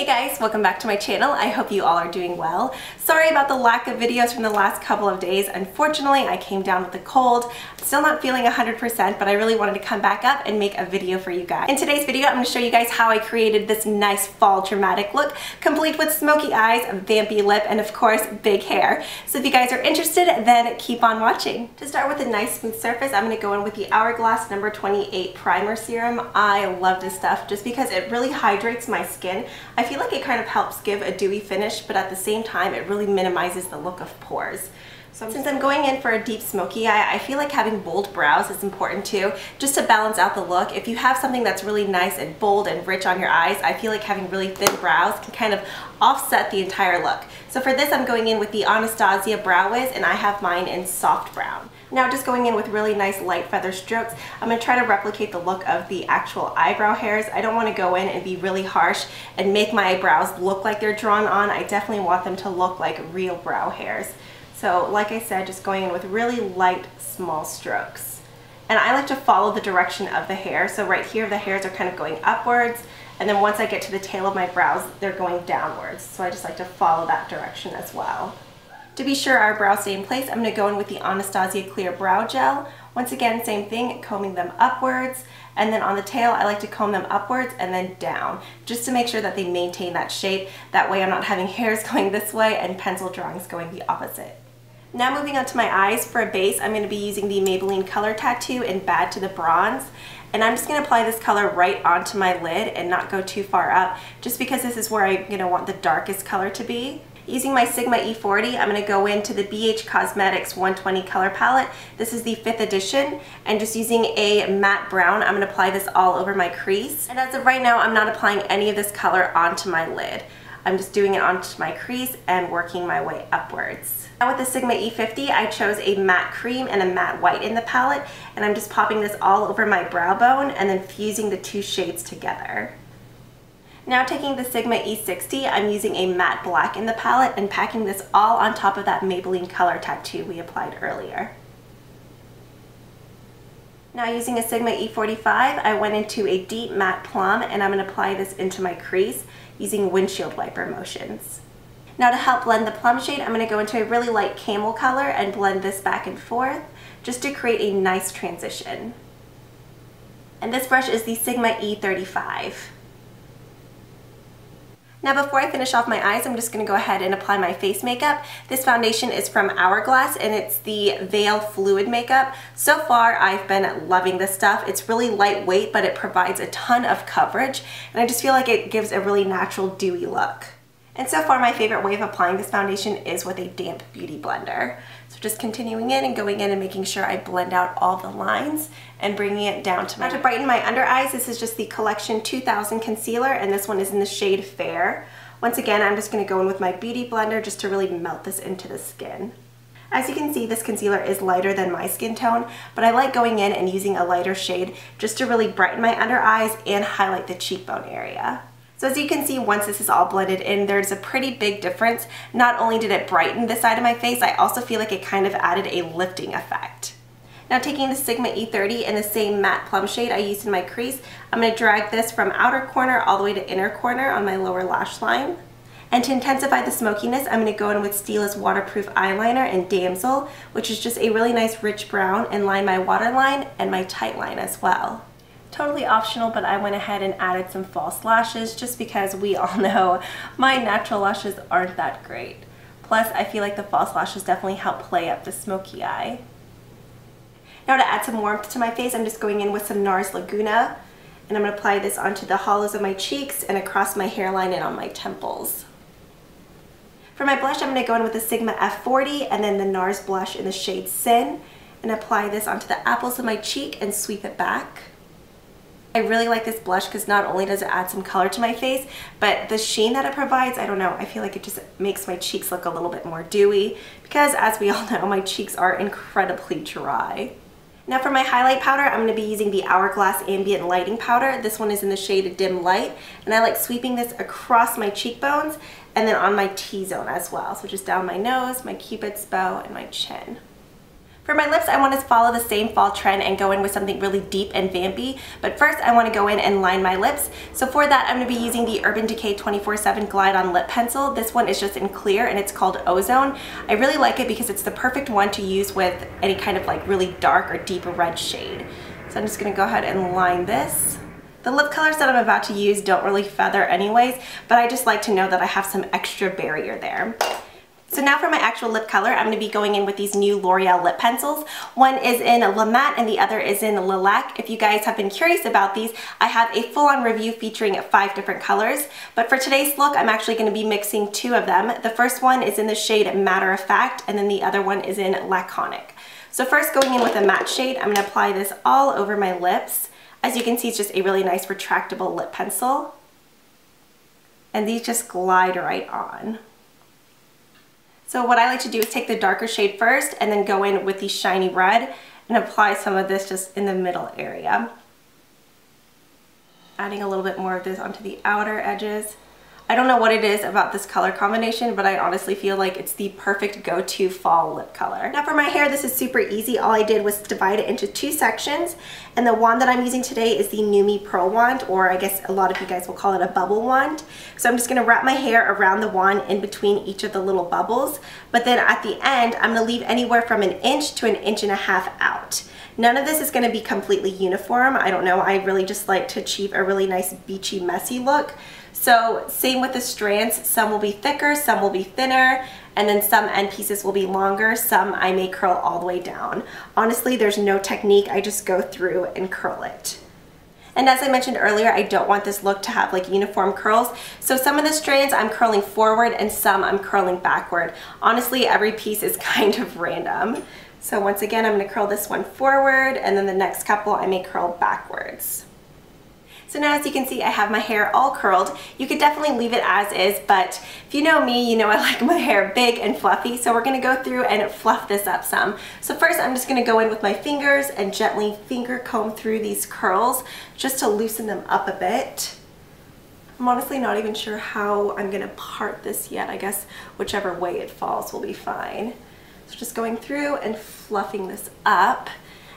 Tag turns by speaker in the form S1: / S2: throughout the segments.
S1: Hey guys, welcome back to my channel. I hope you all are doing well. Sorry about the lack of videos from the last couple of days. Unfortunately, I came down with a cold. Still not feeling 100%, but I really wanted to come back up and make a video for you guys. In today's video, I'm going to show you guys how I created this nice fall dramatic look, complete with smoky eyes, a vampy lip, and of course, big hair. So if you guys are interested, then keep on watching. To start with a nice smooth surface, I'm going to go in with the Hourglass number 28 Primer Serum. I love this stuff just because it really hydrates my skin. I feel like it kind of helps give a dewy finish, but at the same time, it really minimizes the look of pores. So since I'm going in for a deep smoky eye, I feel like having bold brows is important too, just to balance out the look. If you have something that's really nice and bold and rich on your eyes, I feel like having really thin brows can kind of offset the entire look. So for this, I'm going in with the Anastasia Brow Wiz, and I have mine in soft brown. Now just going in with really nice light feather strokes, I'm going to try to replicate the look of the actual eyebrow hairs. I don't want to go in and be really harsh and make my eyebrows look like they're drawn on. I definitely want them to look like real brow hairs. So like I said, just going in with really light, small strokes. And I like to follow the direction of the hair. So right here, the hairs are kind of going upwards. And then once I get to the tail of my brows, they're going downwards. So I just like to follow that direction as well. To be sure our brows stay in place, I'm going to go in with the Anastasia Clear Brow Gel. Once again, same thing, combing them upwards. And then on the tail, I like to comb them upwards and then down, just to make sure that they maintain that shape. That way I'm not having hairs going this way and pencil drawings going the opposite. Now moving on to my eyes, for a base, I'm going to be using the Maybelline Color Tattoo in Bad to the Bronze. And I'm just going to apply this color right onto my lid and not go too far up, just because this is where I'm going to want the darkest color to be. Using my Sigma E40, I'm going to go into the BH Cosmetics 120 color palette. This is the 5th edition, and just using a matte brown, I'm going to apply this all over my crease. And as of right now, I'm not applying any of this color onto my lid. I'm just doing it onto my crease and working my way upwards. Now with the Sigma E50, I chose a matte cream and a matte white in the palette, and I'm just popping this all over my brow bone and then fusing the two shades together. Now taking the Sigma E60, I'm using a matte black in the palette and packing this all on top of that Maybelline Color Tattoo we applied earlier. Now using a Sigma E45, I went into a deep matte plum, and I'm going to apply this into my crease using windshield wiper motions. Now to help blend the plum shade, I'm going to go into a really light camel color and blend this back and forth just to create a nice transition. And this brush is the Sigma E35. Now before I finish off my eyes, I'm just going to go ahead and apply my face makeup. This foundation is from Hourglass, and it's the Veil Fluid Makeup. So far, I've been loving this stuff. It's really lightweight, but it provides a ton of coverage, and I just feel like it gives a really natural, dewy look. And so far, my favorite way of applying this foundation is with a damp beauty blender. So just continuing in and going in and making sure I blend out all the lines and bringing it down to my... Now to brighten my under eyes, this is just the Collection 2000 Concealer, and this one is in the shade Fair. Once again, I'm just going to go in with my beauty blender just to really melt this into the skin. As you can see, this concealer is lighter than my skin tone, but I like going in and using a lighter shade just to really brighten my under eyes and highlight the cheekbone area. So as you can see, once this is all blended in, there's a pretty big difference. Not only did it brighten this side of my face, I also feel like it kind of added a lifting effect. Now taking the Sigma E30 in the same matte plum shade I used in my crease, I'm going to drag this from outer corner all the way to inner corner on my lower lash line. And to intensify the smokiness, I'm going to go in with Stila's Waterproof Eyeliner in Damsel, which is just a really nice rich brown, and line my waterline and my tight line as well. Totally optional, but I went ahead and added some false lashes just because we all know my natural lashes aren't that great. Plus, I feel like the false lashes definitely help play up the smoky eye. Now to add some warmth to my face, I'm just going in with some Nars Laguna, and I'm going to apply this onto the hollows of my cheeks and across my hairline and on my temples. For my blush, I'm going to go in with the Sigma F40 and then the Nars blush in the shade Sin, and apply this onto the apples of my cheek and sweep it back. I really like this blush because not only does it add some color to my face, but the sheen that it provides, I don't know, I feel like it just makes my cheeks look a little bit more dewy, because as we all know, my cheeks are incredibly dry. Now for my highlight powder, I'm going to be using the Hourglass Ambient Lighting Powder. This one is in the shade Dim Light, and I like sweeping this across my cheekbones and then on my T-zone as well. So just down my nose, my cupid's bow, and my chin. For my lips, I want to follow the same fall trend and go in with something really deep and vampy, but first I want to go in and line my lips. So for that, I'm going to be using the Urban Decay 24/7 Glide On Lip Pencil. This one is just in clear and it's called Ozone. I really like it because it's the perfect one to use with any kind of like really dark or deep red shade. So I'm just going to go ahead and line this. The lip colors that I'm about to use don't really feather anyways, but I just like to know that I have some extra barrier there. So now for my actual lip color, I'm going to be going in with these new L'Oreal lip pencils. One is in La Matte and the other is in Lilac. If you guys have been curious about these, I have a full-on review featuring 5 different colors. But for today's look, I'm actually going to be mixing 2 of them. The first one is in the shade Matter of Fact, and then the other one is in Laque-onic. So first, going in with a matte shade, I'm going to apply this all over my lips. As you can see, it's just a really nice retractable lip pencil. And these just glide right on. So what I like to do is take the darker shade first and then go in with the shiny red and apply some of this just in the middle area. Adding a little bit more of this onto the outer edges. I don't know what it is about this color combination, but I honestly feel like it's the perfect go-to fall lip color. Now for my hair, this is super easy. All I did was divide it into 2 sections, and the wand that I'm using today is the Numi Pearl Wand, or I guess a lot of you guys will call it a bubble wand. So I'm just gonna wrap my hair around the wand in between each of the little bubbles, but then at the end, I'm gonna leave anywhere from 1 inch to 1.5 inches out. None of this is going to be completely uniform. I don't know, I really just like to achieve a really nice beachy, messy look. So same with the strands, some will be thicker, some will be thinner, and then some end pieces will be longer, some I may curl all the way down. Honestly, there's no technique, I just go through and curl it. And as I mentioned earlier, I don't want this look to have like uniform curls. So some of the strands I'm curling forward and some I'm curling backward. Honestly, every piece is kind of random. So once again, I'm going to curl this one forward, and then the next couple I may curl backwards. So now as you can see, I have my hair all curled. You could definitely leave it as is, but if you know me, you know I like my hair big and fluffy, so we're going to go through and fluff this up some. So first I'm just going to go in with my fingers and gently finger comb through these curls just to loosen them up a bit. I'm honestly not even sure how I'm going to part this yet. I guess whichever way it falls will be fine. So just going through and fluffing this up.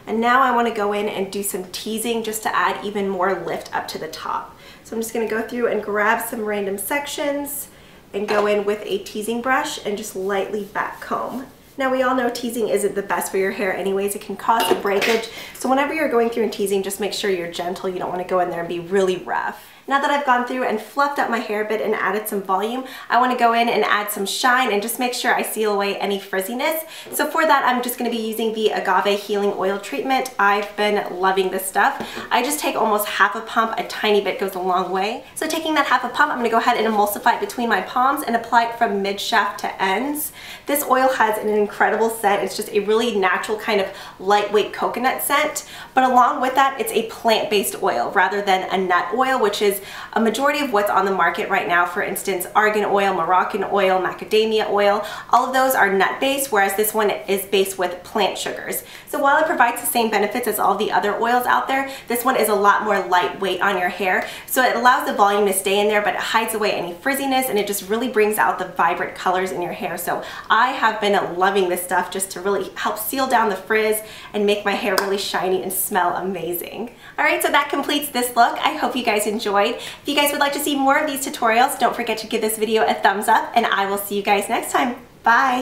S1: And now I want to go in and do some teasing just to add even more lift up to the top. So I'm just going to go through and grab some random sections and go in with a teasing brush and just lightly back comb. Now we all know teasing isn't the best for your hair anyways. It can cause a breakage. So whenever you're going through and teasing, just make sure you're gentle. You don't want to go in there and be really rough. Now that I've gone through and fluffed up my hair a bit and added some volume, I want to go in and add some shine and just make sure I seal away any frizziness. So for that, I'm just going to be using the Agave Healing Oil Treatment. I've been loving this stuff. I just take almost half a pump, a tiny bit goes a long way. So taking that half a pump, I'm going to go ahead and emulsify it between my palms and apply it from mid-shaft to ends. This oil has an incredible scent. It's just a really natural kind of lightweight coconut scent, but along with that, it's a plant-based oil rather than a nut oil, which is a majority of what's on the market right now. For instance, argan oil, Moroccan oil, macadamia oil, all of those are nut-based, whereas this one is based with plant sugars. So while it provides the same benefits as all the other oils out there, this one is a lot more lightweight on your hair. So it allows the volume to stay in there, but it hides away any frizziness, and it just really brings out the vibrant colors in your hair. So I have been loving this stuff just to really help seal down the frizz and make my hair really shiny and smell amazing. Alright, so that completes this look. I hope you guys enjoyed. If you guys would like to see more of these tutorials, don't forget to give this video a thumbs up, and I will see you guys next time. Bye!